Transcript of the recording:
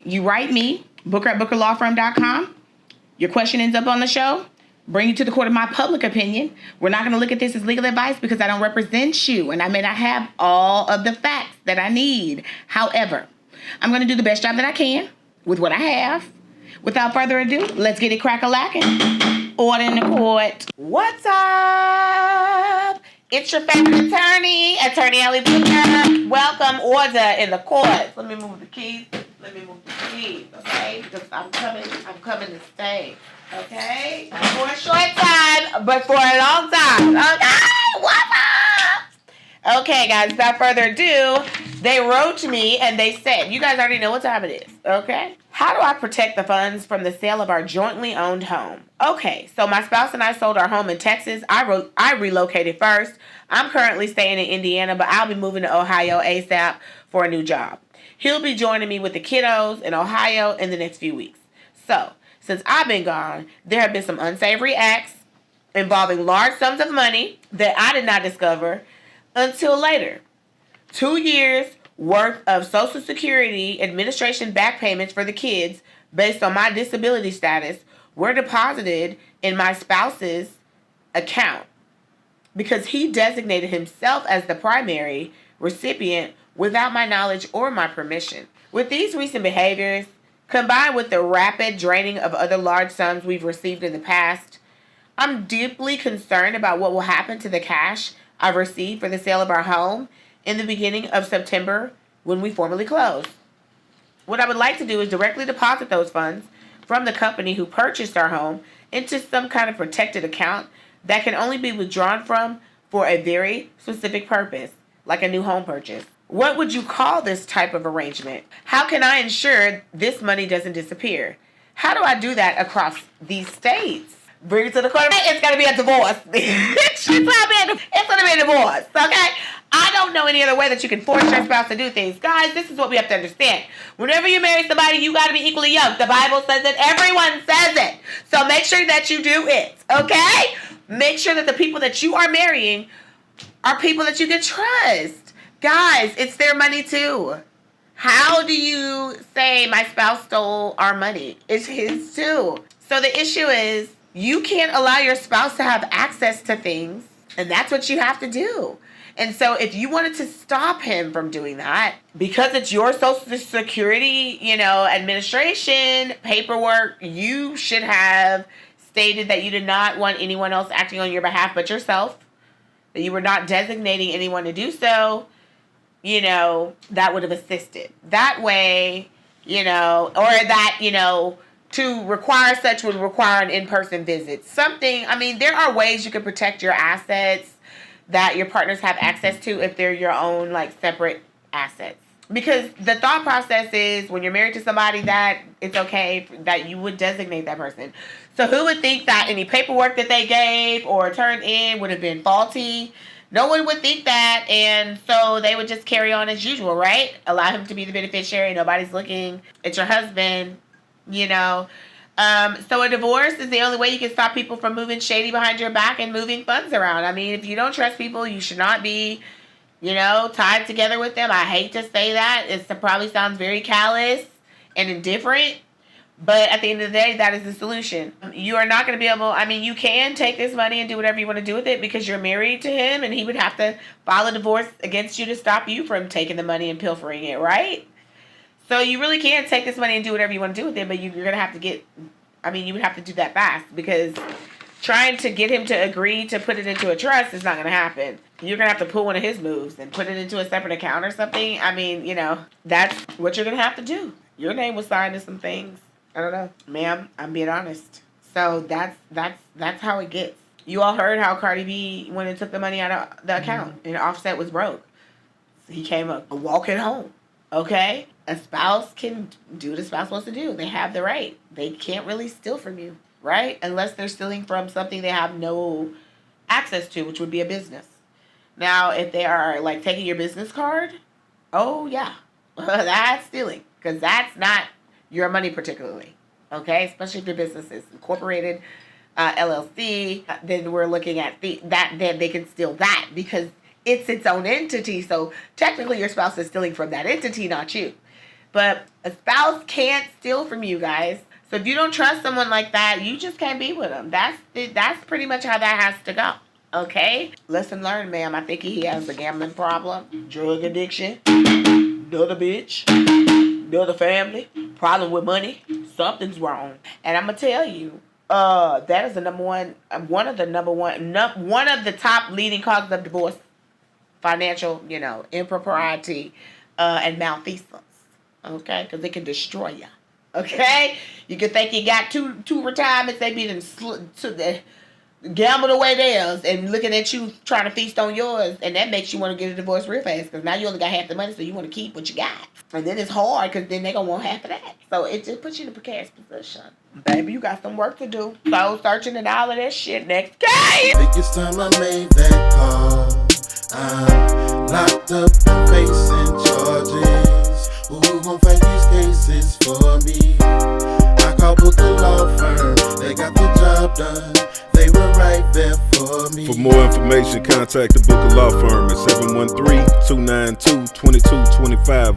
You write me, booker@bookerlawfirm.com. Your question ends up on the show. Bring you to the court of my public opinion. We're not going to look at this as legal advice because I don't represent you and I may not have all of the facts that I need. However, I'm going to do the best job that I can with what I have. Without further ado, let's get it crack-a-lackin'. Order in the court. What's up? It's your favorite attorney, Attorney Ellie Booker. Welcome, order in the court. Let me move the keys. Okay? Because I'm coming to stay. Okay? For a short time, but for a long time. Okay? What's up? Okay, guys, without further ado, they wrote to me and they said, you guys already know what time it is, okay? How do I protect the funds from the sale of our jointly owned home? Okay, so my spouse and I sold our home in Texas. I relocated first. I'm currently staying in Indiana, but I'll be moving to Ohio ASAP for a new job. He'll be joining me with the kiddos in Ohio in the next few weeks. So, since I've been gone, there have been some unsavory acts involving large sums of money that I did not discover until later. 2 years worth of Social Security Administration back payments for the kids based on my disability status were deposited in my spouse's account because he designated himself as the primary recipient without my knowledge or my permission. With these recent behaviors, combined with the rapid draining of other large sums we've received in the past, I'm deeply concerned about what will happen to the cash I've received for the sale of our home in the beginning of September when we formally close. What I would like to do is directly deposit those funds from the company who purchased our home into some kind of protected account that can only be withdrawn from for a very specific purpose, like a new home purchase. What would you call this type of arrangement? How can I ensure this money doesn't disappear? How do I do that across these states? Bring it to the court. It's going to be a divorce. It's going to be a divorce, okay? I don't know any other way that you can force your spouse to do things. Guys, this is what we have to understand. Whenever you marry somebody, you got to be equally yoked. The Bible says it. Everyone says it. So make sure that you do it, okay? Make sure that the people that you are marrying are people that you can trust. Guys, it's their money too. How do you say my spouse stole our money? It's his too. So the issue is you can't allow your spouse to have access to things, and that's what you have to do. And so if you wanted to stop him from doing that, because it's your Social Security, administration paperwork, you should have stated that you did not want anyone else acting on your behalf but yourself, that you were not designating anyone to do so. That would have assisted. That way, or that, to require such would require an in-person visit. There are ways you can protect your assets that your partners have access to if they're your own, separate assets. Because the thought process is when you're married to somebody that it's okay that you would designate that person. So who would think that any paperwork that they gave or turned in would have been faulty? No one would think that, and so they would just carry on as usual, right? Allow him to be the beneficiary. Nobody's looking. It's your husband, So a divorce is the only way you can stop people from moving shady behind your back and moving funds around. If you don't trust people, you should not be, tied together with them. I hate to say that. It probably sounds very callous and indifferent. But at the end of the day, that is the solution. You are not going to be able, you can take this money and do whatever you want to do with it because you're married to him and he would have to file a divorce against you to stop you from taking the money and pilfering it, right? So you really can take this money and do whatever you want to do with it, but you're going to have to you would have to do that fast because trying to get him to agree to put it into a trust is not going to happen. You're going to have to pull one of his moves and put it into a separate account or something. That's what you're going to have to do. Your name was signed to some things. I don't know. Ma'am, I'm being honest. So that's how it gets. You all heard how Cardi B went and took the money out of the account and Offset was broke. He came up walking home. Okay? A spouse can do what a spouse wants to do. They have the right. They can't really steal from you, right? Unless they're stealing from something they have no access to, which would be a business. Now, if they are taking your business card, oh yeah, that's stealing because that's not your money particularly, okay? Especially if your business is incorporated, LLC, then we're looking at then they can steal that because it's its own entity. So technically your spouse is stealing from that entity, not you. But a spouse can't steal from you guys. So if you don't trust someone like that, you just can't be with them. That's pretty much how that has to go. Okay? Lesson learned, ma'am. I think he has a gambling problem, drug addiction, another bitch, another family, problem with money. Something's wrong. And I'm gonna tell you, that is the one of the top leading causes of divorce: financial, impropriety, and malfeasance. Okay, because it can destroy you. Okay, you can think you got two retirements, they be gambled away theirs and looking at you trying to feast on yours, and that makes you want to get a divorce real fast because now you only got half the money, so you want to keep what you got. And then it's hard because then they gonna want half of that. So it just puts you in a precarious position. Baby, you got some work to do. Soul searching and all of that shit. Next case. I think it's time I made that call. I'm locked up and facing charges. Who gon' fight these cases for me? I called Booker Law Firm. They got the job done. They were right there for me. For more information, contact the Booker Law Firm at 713-292-2225.